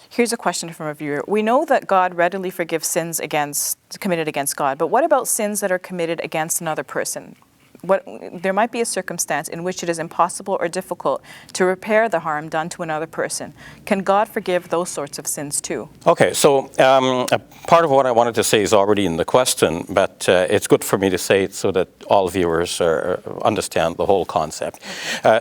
Here's a question from a viewer. We know that God readily forgives sins committed against God, but what about sins that are committed against another person? There might be a circumstance in which it is impossible or difficult to repair the harm done to another person. Can God forgive those sorts of sins too? Okay, so part of what I wanted to say is already in the question, but it's good for me to say it so that all viewers understand the whole concept.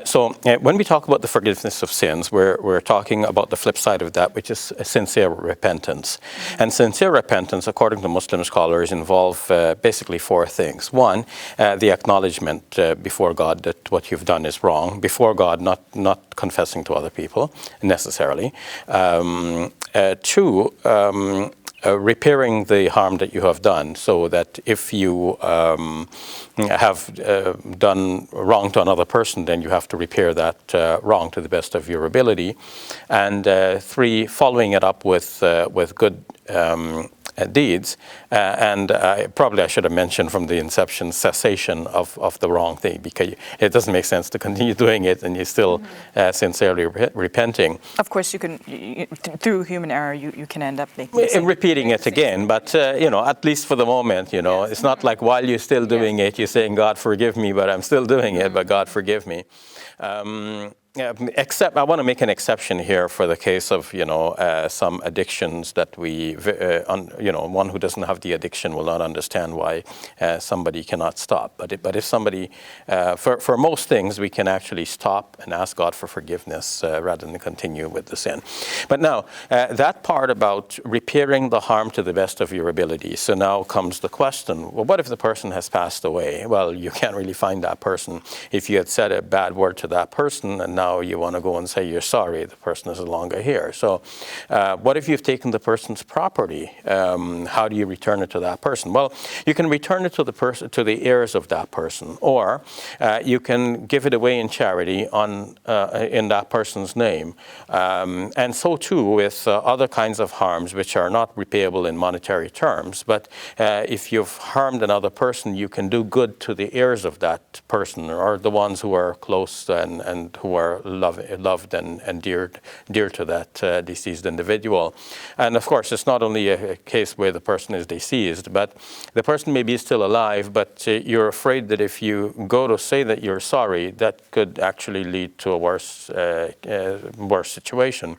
So when we talk about the forgiveness of sins, we're talking about the flip side of that, which is sincere repentance. And sincere repentance, according to Muslim scholars, involve basically four things. One, the acknowledgement before God that what you've done is wrong, before God, not confessing to other people necessarily. Two, repairing the harm that you have done, so that if you have done wrong to another person, then you have to repair that wrong to the best of your ability. And three, following it up with good deeds, and probably I should have mentioned from the inception cessation of the wrong thing, because it doesn't make sense to continue doing it and you're still sincerely repenting. Of course, you can through human error you can end up making repeating it again, but at least for the moment, it's not like while you're still doing it, you're saying, God forgive me, but I'm still doing it, but God forgive me. Except I want to make an exception here for the case of some addictions that one who doesn't have the addiction will not understand why somebody cannot stop. But if somebody, for most things, we can actually stop and ask God for forgiveness rather than continue with the sin. But now that part about repairing the harm to the best of your ability. So now comes the question: well, what if the person has passed away? Well, you can't really find that person. If you had said a bad word to that person and now you want to go and say you're sorry, the person is no longer here. So what if you've taken the person's property? How do you return it to that person? Well, you can return it to the heirs of that person, or you can give it away in charity in that person's name. And so too with other kinds of harms which are not repayable in monetary terms. But if you've harmed another person, you can do good to the heirs of that person, or the ones who are close and who are loved and dear to that deceased individual. And of course, it's not only a case where the person is deceased, but the person may be still alive, but you're afraid that if you go to say that you're sorry, that could actually lead to a worse situation,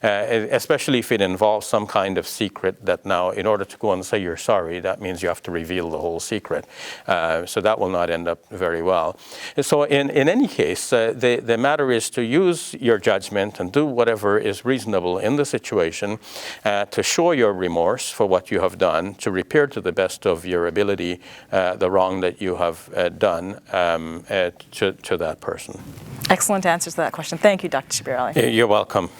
especially if it involves some kind of secret that now, in order to go and say you're sorry, that means you have to reveal the whole secret. So that will not end up very well. So in any case, the matter is to use your judgment and do whatever is reasonable in the situation to show your remorse for what you have done, to repair to the best of your ability the wrong that you have done to that person. Excellent answers to that question. Thank you, Dr. Shabir Ali. You're welcome.